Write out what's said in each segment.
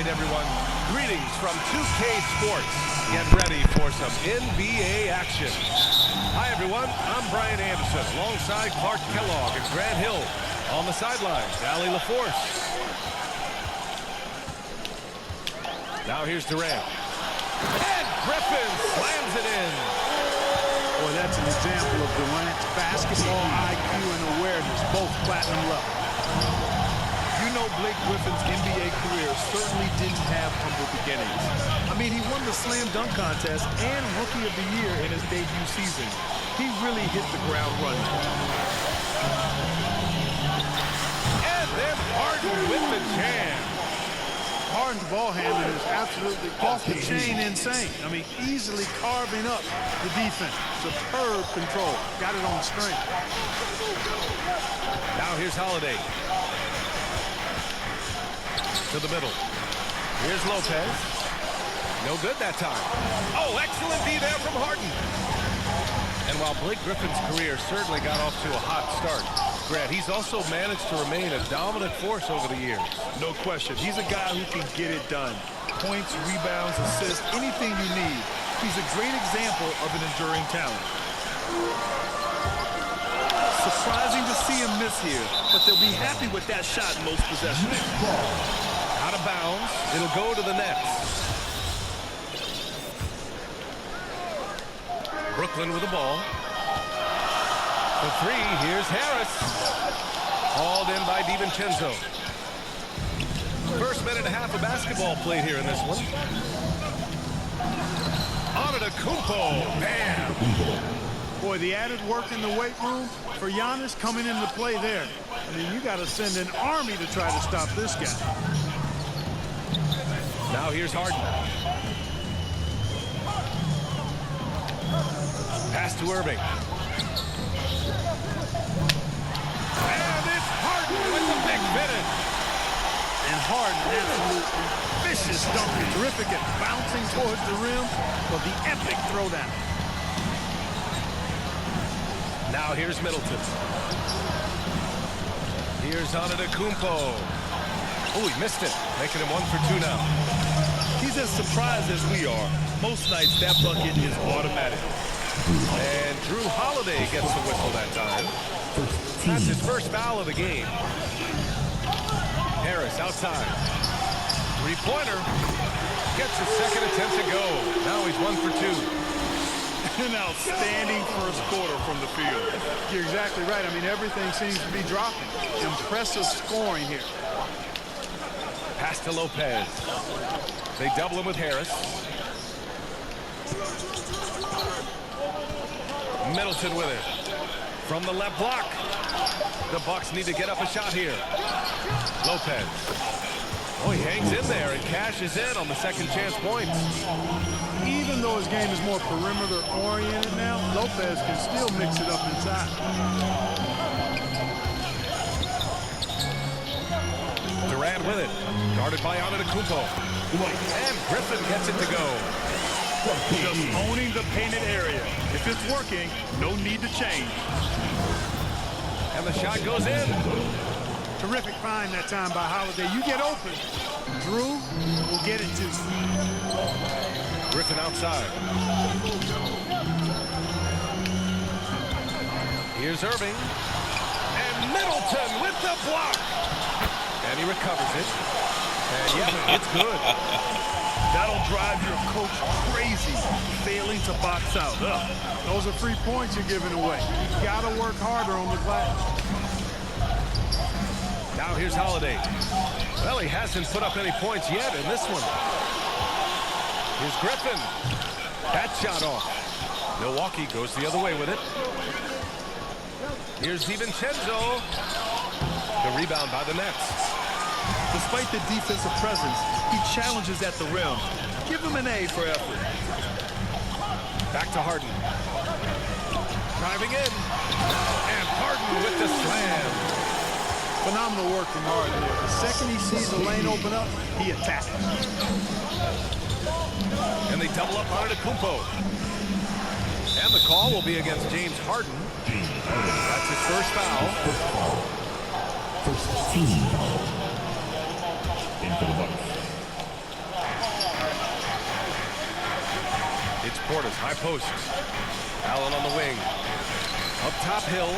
right, everyone. Greetings from 2K Sports. Get ready for some NBA action. Hi, everyone. I'm Brian Anderson, alongside Clark Kellogg and Grant Hill. On the sidelines, Allie LaForce. Now here's Durant. And Griffin slams it in. Boy, that's an example of Durant's basketball IQ and awareness, both platinum level. You know Blake Griffin's NBA career certainly didn't have humble beginnings. I mean, he won the slam dunk contest and Rookie of the Year in his debut season. He really hit the ground running. And then Harden with the jam. Harden's ball handling is absolutely off the chain insane. I mean, easily carving up the defense. Superb control. Got it on the string. Now here's Holiday. To the middle. Here's Lopez. No good that time. Oh, excellent D there from Harden. And while Blake Griffin's career certainly got off to a hot start, Grant, he's also managed to remain a dominant force over the years. No question. He's a guy who can get it done. Points, rebounds, assists, anything you need. He's a great example of an enduring talent. Surprising to see him miss here, but they'll be happy with that shot most possessions. Out of bounds. It'll go to the Nets. Brooklyn with the ball. For three, here's Harris. Hauled in by DiVincenzo. First minute and a half of basketball played here in this one. Antetokounmpo. Bam. Boy, the added work in the weight room for Giannis coming into play there. I mean, you got to send an army to try to stop this guy. Now here's Harden. Pass to Irving. And it's Harden with the big finish. And Harden, absolutely vicious dunker. Terrific at bouncing towards the rim, but the epic throwdown. Now here's Middleton. Here's Antetokounmpo. Oh, he missed it. Making him 1 for 2 now. He's as surprised as we are. Most nights, that bucket is automatic. And Drew Holiday gets the whistle that time. That's his first foul of the game. Harris outside. Three-pointer. Gets his second attempt to go. Now he's 1 for 2. An outstanding first quarter from the field. You're exactly right. I mean, everything seems to be dropping. Impressive scoring here. Pass to Lopez. They double him with Harris. Middleton with it. From the left block. The Bucks need to get up a shot here. Lopez. Oh, he hangs in there and cashes in on the second chance points. Even though his game is more perimeter oriented now, Lopez can still mix it up inside. Durant with it. Guarded by Antetokounmpo. And Griffin gets it to go. Just owning the painted area. If it's working, no need to change. And the shot goes in. Terrific find that time by Holiday. You get open. Drew will get it to you. Griffin outside. Here's Irving. And Middleton with the block. And he recovers it. And yeah, it's good. That'll drive your coach crazy, failing to box out. Those are 3 points you're giving away. You got to work harder on the glass. Now here's Holiday. Well, he hasn't put up any points yet in this one. Here's Griffin. That shot off. Milwaukee goes the other way with it. Here's DiVincenzo. The rebound by the Nets. Despite the defensive presence, he challenges at the rim. Give him an A for effort. Back to Harden. Driving in. And Harden with the slam. Phenomenal work from Harden there. The second he sees the lane open up, he attacks. And they double up Antetokounmpo. And the call will be against James Harden. That's his first foul. First team. In for the Bucks. It's Portis, high post. Allen on the wing. Up top, Hill.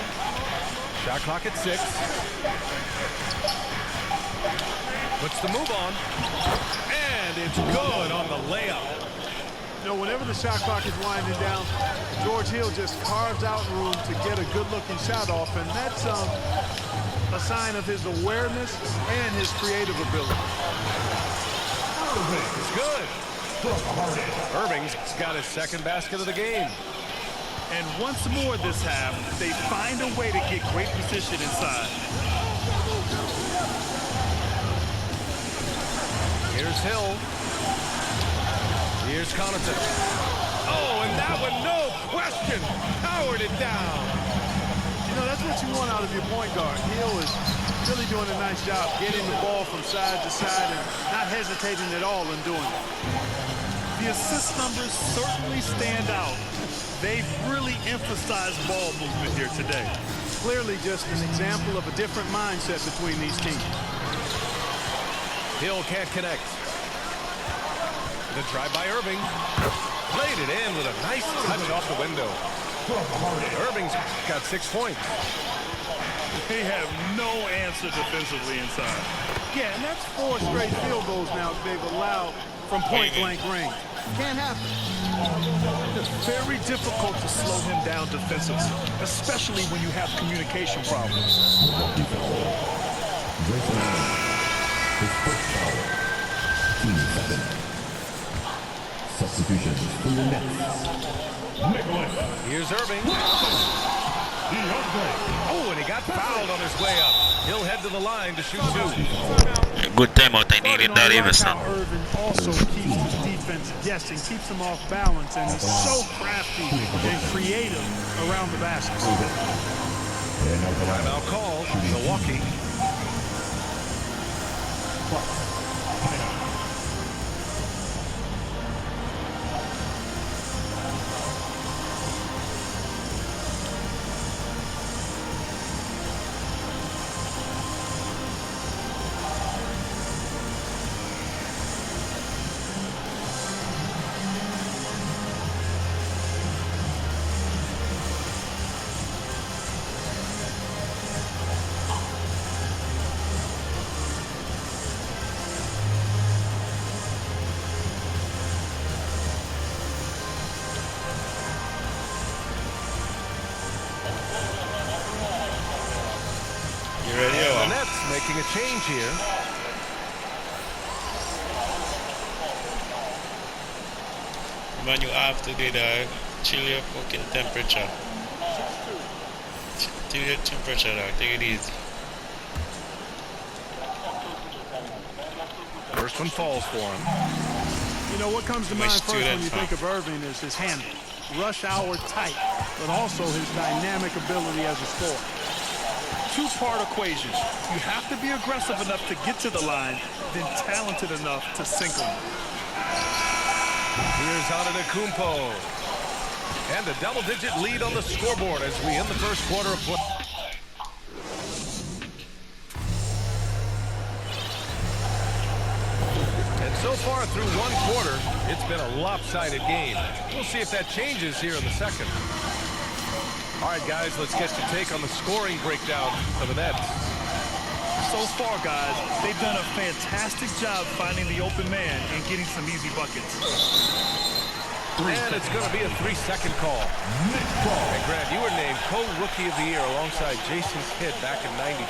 Shot clock at 6. Puts the move on. And it's good on the layup. You know, whenever the shot clock is winding down, George Hill just carves out room to get a good-looking shot off, and that's a sign of his awareness and his creative ability. It's good. Irving's got his second basket of the game. And once more this half, they find a way to get great position inside. Here's Hill. Here's Connaughton. Oh, and that one, no question, powered it down. You know, that's what you want out of your point guard. Hill is really doing a nice job getting the ball from side to side and not hesitating at all in doing it. The assist numbers certainly stand out. They've really emphasized ball movement here today. Clearly just an example of a different mindset between these teams. Hill can't connect. The drive by Irving. Played it in with a nice touch off the window. Irving's got 6 points. They have no answer defensively inside. Yeah, and that's 4 straight field goals now they've allowed from point-blank range. Can't happen. It's very difficult to slow him down defensively, especially when you have communication problems. Substitution for your Nets. Here's Irving. Oh, and he got fouled on his way up. He'll head to the line to shoot 2. Good timeout I needed that even, son. Irving also keeps his defense guessing, keeps them off balance, and is so crafty and creative around the basket. Timeout call, Milwaukee. The Nets making a change here. Man, you have to do the chill your fucking temperature. Chill your temperature, dog. Take it easy. First one falls for him. You know, what comes to mind first when you think of Irving is his handle. Rush hour tight, but also his dynamic ability as a scorer. Two-part equation. You have to be aggressive enough to get to the line, then talented enough to sink them. Here's Antetokounmpo. And a double-digit lead on the scoreboard as we end the first quarter of play. And so far through one quarter, it's been a lopsided game. We'll see if that changes here in the second. All right, guys, let's get your take on the scoring breakdown for the Nets. So far, guys, they've done a fantastic job finding the open man and getting some easy buckets. And it's going to be a 3-second call. And Grant, you were named co-rookie of the year alongside Jason Kidd back in '95.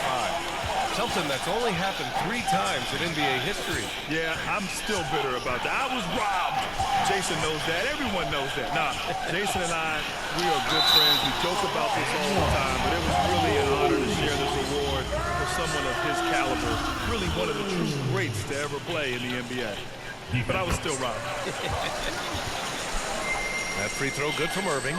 Something that's only happened 3 times in NBA history. Yeah, I'm still bitter about that. I was robbed. Jason knows that. Everyone knows that. Nah, Jason and I, we are good friends. We joke about this all the time, but it was really an honor to share this award for someone of his caliber. Really one of the true greats to ever play in the NBA. But I was still robbed. That free throw good from Irving.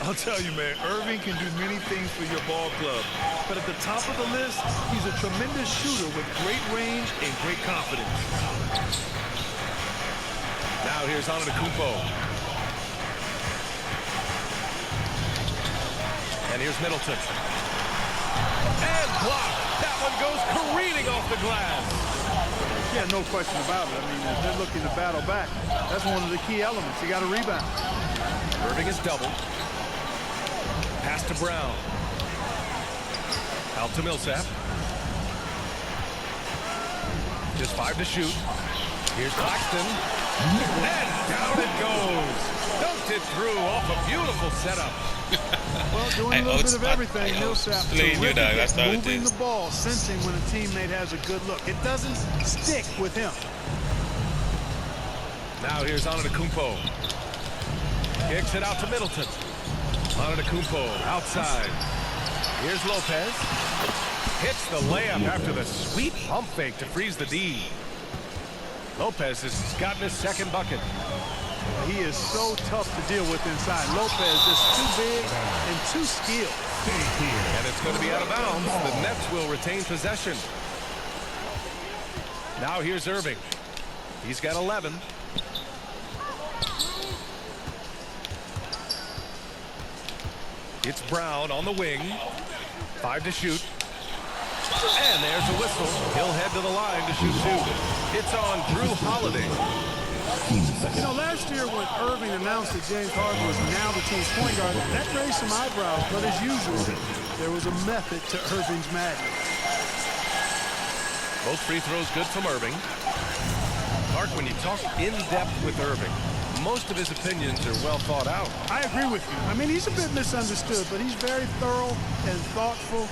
I'll tell you, man, Irving can do many things for your ball club. But at the top of the list, he's a tremendous shooter with great range and great confidence. Now here's Antetokounmpo. And here's Middleton. And blocked. That one goes careening off the glass. Yeah, Yeah, no question about it. I mean, if they're looking to battle back, that's one of the key elements. You got to rebound. Irving is doubled. Pass to Brown. Out to Millsap. Just 5 to shoot. Here's Claxton. And down it goes. Dunked it through off a beautiful setup. Well, doing a little bit of everything. Millsap terrific That's how it moving is. the ball, sensing when a teammate has a good look. It doesn't stick with him. Now here's Antetokounmpo. Kicks it out to Middleton. Antetokounmpo outside. Here's Lopez. Hits the layup after the sweet pump fake to freeze the D. Lopez has gotten his second bucket. He is so tough to deal with inside. Lopez just too big and too skilled. And it's going to be out of bounds. The Nets will retain possession. Now here's Irving. He's got 11. It's Brown on the wing. 5 to shoot. And there's a whistle. He'll head to the line to shoot 2. It's on Drew Holiday. You know, last year when Irving announced that James Harden was now the team's point guard, that raised some eyebrows. But as usual, there was a method to Irving's madness. Both free throws good from Irving. Mark, when you talk in depth with Irving, most of his opinions are well thought out. I agree with you. I mean, he's a bit misunderstood, but he's very thorough and thoughtful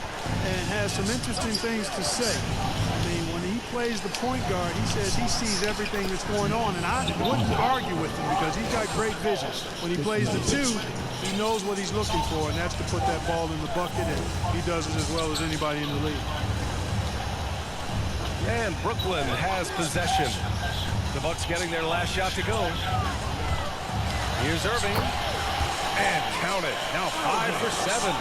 and has some interesting things to say. I mean, when he plays the point guard, he says he sees everything that's going on, and I wouldn't argue with him because he's got great vision. When he plays the 2, he knows what he's looking for, and that's to put that ball in the bucket, and he does it as well as anybody in the league. And Brooklyn has possession. The Bucks getting their last shot to go. Here's Irving. And count it. Now 5 for 7.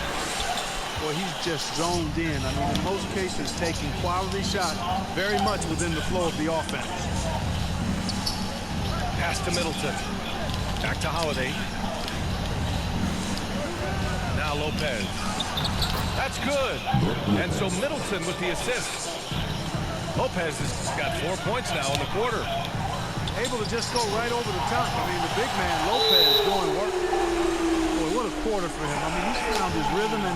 Well, he's just zoned in. I mean, in most cases, taking quality shots very much within the flow of the offense. Pass to Middleton. Back to Holiday. Now Lopez. That's good. And so Middleton with the assist. Lopez has got 4 points now in the quarter. Able to just go right over the top. I mean, the big man, Lopez, doing work. Boy, what a quarter for him. I mean, he's found his rhythm, and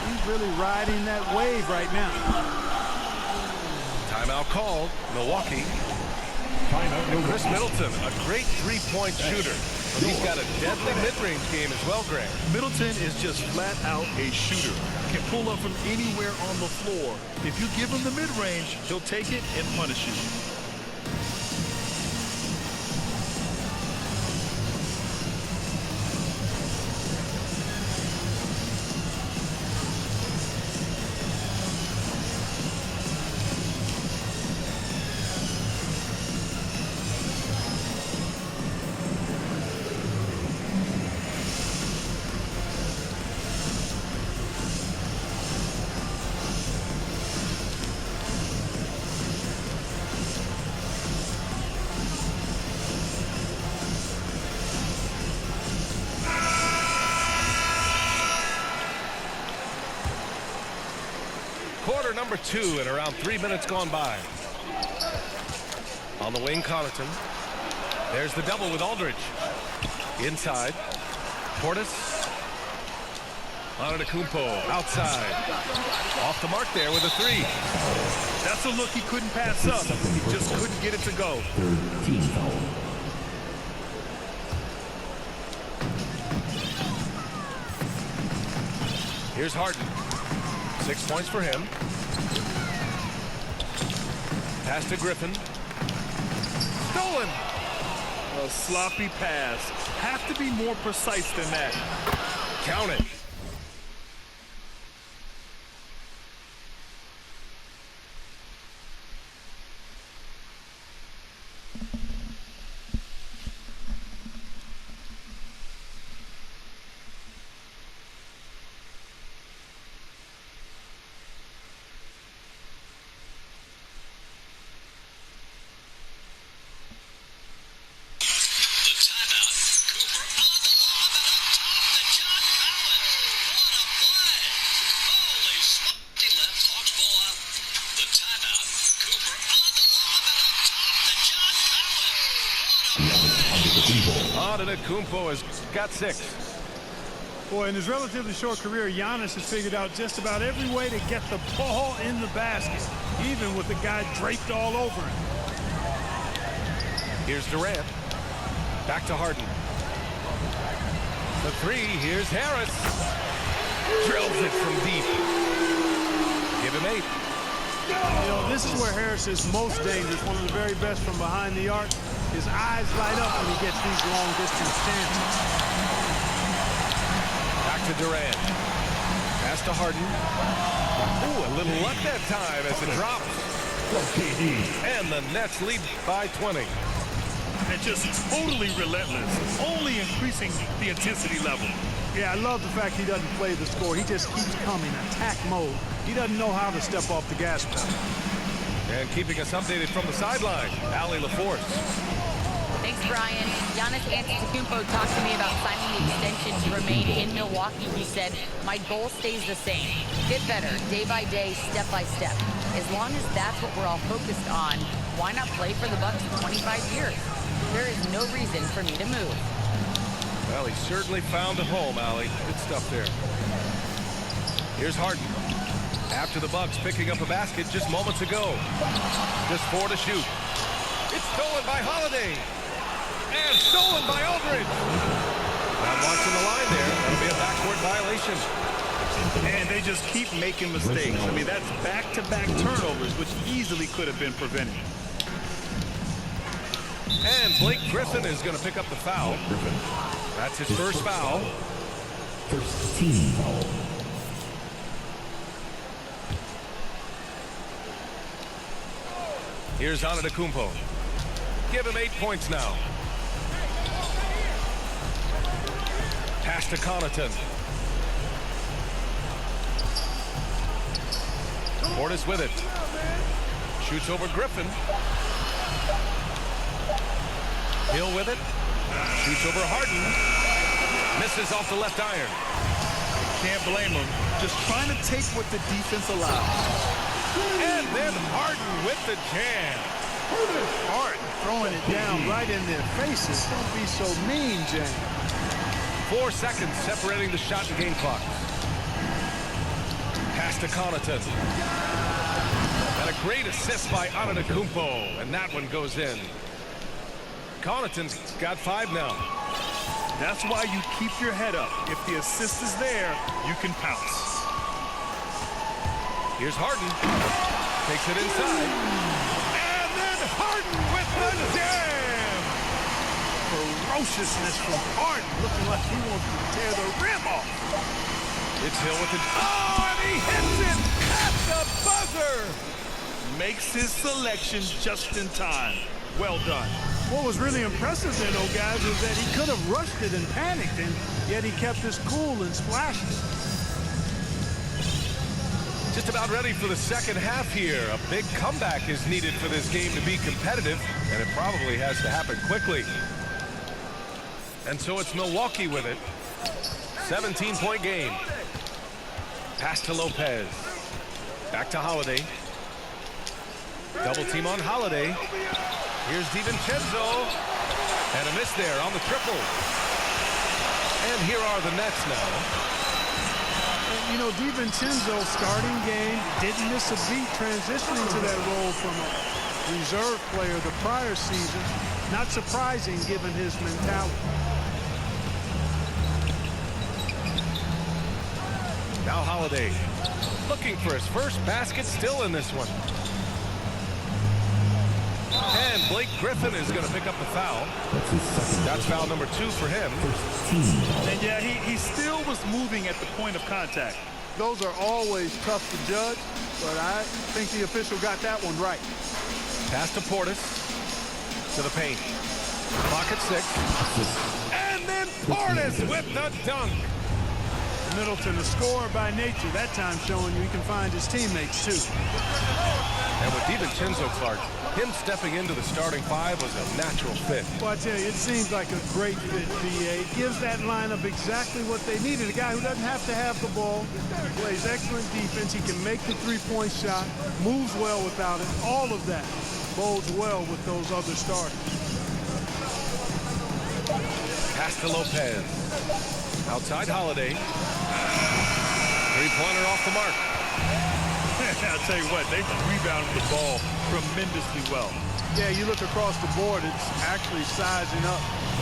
he's really riding that wave right now. Timeout called. Milwaukee. And Chris Middleton, a great three-point shooter. But he's got a deadly mid-range game as well, Greg. Middleton is just flat out a shooter. Can pull up from anywhere on the floor. If you give him the mid-range, he'll take it and punish you. Quarter number 2 and around 3 minutes gone by. On the wing, Connaughton. There's the double with Aldridge. Inside. Portis. Antetokounmpo outside. Off the mark there with a 3. That's a look he couldn't pass up. He just couldn't get it to go. Third team foul. Here's Harden. 6 points for him. Pass to Griffin. Stolen. A sloppy pass. Have to be more precise than that. Count it. Antetokounmpo has got 6. Boy, in his relatively short career, Giannis has figured out just about every way to get the ball in the basket, even with the guy draped all over him. Here's Durant. Back to Harden. The 3, here's Harris. Drills it from deep. Give him 8. You know, this is where Harris is most dangerous, one of the very best from behind the arc. His eyes light up when he gets these long-distance chances. Back to Durant. Pass to Harden. Ooh, a little luck that time as it drops. And the Nets lead by 20. And just totally relentless, only increasing the intensity level. Yeah, I love the fact he doesn't play the score. He just keeps coming, attack mode. He doesn't know how to step off the gas pedal. And keeping us updated from the sideline, Allie LaForce. Thanks, Brian. Giannis Antetokounmpo talked to me about signing the extension to remain in Milwaukee. He said, my goal stays the same. Get better, day by day, step by step. As long as that's what we're all focused on, why not play for the Bucks for 25 years? There is no reason for me to move. Well, he certainly found a home, Allie. Good stuff there. Here's Harden. After the Bucks picking up a basket just moments ago. Just 4 to shoot. It's stolen by Holiday. And stolen by Aldridge. Not watching the line there. That'll be a backcourt violation. And they just keep making mistakes. I mean, that's back-to-back turnovers, which easily could have been prevented. And Blake Griffin is going to pick up the foul. That's his first foul. First team foul. Here's Antetokounmpo. Give him 8 points now. Pass to Connaughton. Portis with it. Shoots over Griffin. Hill with it. Shoots over Harden. Misses off the left iron. Can't blame him. Just trying to take what the defense allows. And then Harden with the jam. Harden throwing it down right in their faces. Don't be so mean, James. 4 seconds separating the shot and game clock. Pass to Connaughton. And a great assist by Antetokounmpo. And that one goes in. Connaughton's got 5 now. That's why you keep your head up. If the assist is there, you can pounce. Here's Harden. Takes it inside. And then Harden with the jam. Ferociousness from Harden, looking like he wants to tear the rim off. It's Hill with it. Oh, and he hits it at the buzzer. Makes his selection just in time. Well done. What was really impressive there, though, guys, is that he could have rushed it and panicked, and yet he kept his cool and splashed it. Just about ready for the second half here. A big comeback is needed for this game to be competitive, and it probably has to happen quickly. And so it's Milwaukee with it. 17-point game. Pass to Lopez. Back to Holiday. Double team on Holiday. Here's DiVincenzo. And a miss there on the triple. And here are the Nets now. And, you know, DiVincenzo starting game, didn't miss a beat transitioning to that role from a reserve player the prior season. Not surprising given his mentality. Now Holiday looking for his first basket, still in this one. And Blake Griffin is going to pick up the foul. That's foul number 2 for him. And yeah, he still was moving at the point of contact. Those are always tough to judge, but I think the official got that one right. Pass to Portis. To the paint. Clock at 6. And then Portis with the dunk. Middleton, a scorer by nature, that time showing you he can find his teammates, too. And with DiVincenzo, Clark, him stepping into the starting 5 was a natural fit. Well, I tell you, it seems like a great fit, B.A. It gives that lineup exactly what they needed. A guy who doesn't have to have the ball, plays excellent defense, he can make the three-point shot, moves well without it. All of that bodes well with those other starters. Pass to Lopez. Outside Holiday. Three-pointer off the mark. I'll tell you what, they rebounded the ball tremendously well. Yeah, you look across the board, it's actually sizing up,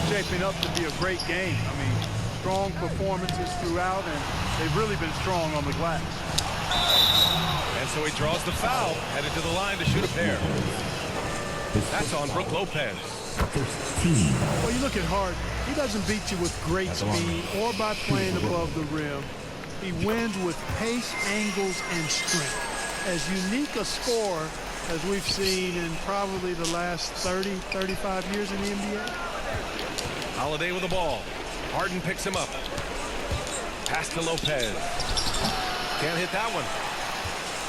shaping up to be a great game. I mean, strong performances throughout, and they've really been strong on the glass. And so he draws the foul, headed to the line to shoot a pair. That's on Brook Lopez. First team foul. Well, you look at Harden, he doesn't beat you with great speed or by playing above the rim. He wins with pace, angles, and strength. As unique a scorer as we've seen in probably the last 30, 35 years in the NBA. Holiday with the ball. Harden picks him up. Pass to Lopez. Can't hit that one.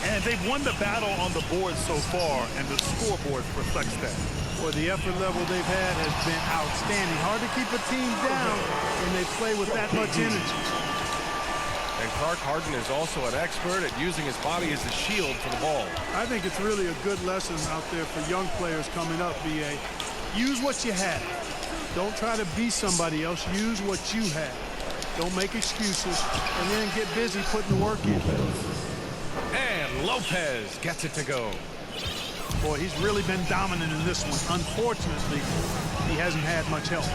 And they've won the battle on the board so far, and the scoreboard reflects that. Well, the effort level they've had has been outstanding. Hard to keep a team down when they play with that much energy. And Clark, Harden is also an expert at using his body as a shield for the ball. I think it's really a good lesson out there for young players coming up, BA. Use what you have. Don't try to be somebody else. Use what you have. Don't make excuses, and then get busy putting the work in. And Lopez gets it to go. Boy, he's really been dominant in this one. Unfortunately, he hasn't had much help.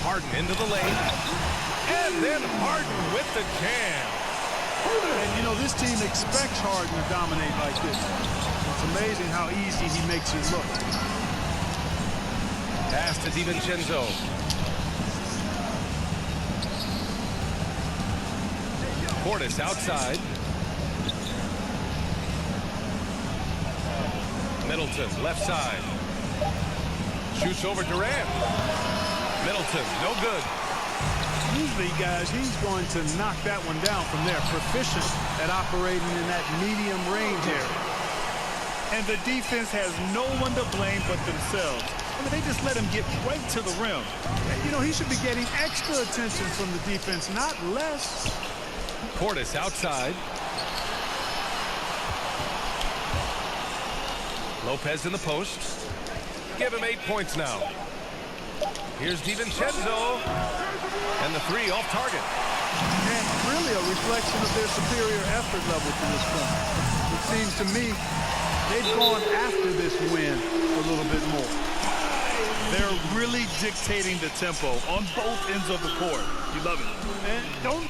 Harden into the lane. And then Harden with the jam. And, you know, this team expects Harden to dominate like this. It's amazing how easy he makes it look. Pass to DiVincenzo. Portis outside. Middleton, left side. Shoots over Durant. Middleton, no good. Usually, guys, he's going to knock that one down from there. Proficient at operating in that medium range area. And the defense has no one to blame but themselves. I mean, they just let him get right to the rim. You know, he should be getting extra attention from the defense, not less. Portis outside. Lopez in the post. Give him 8 points now. Here's DiVincenzo. And the three off target. And really a reflection of their superior effort level to this point. It seems to me they've gone after this win a little bit more. They're really dictating the tempo on both ends of the court. You love it. And don't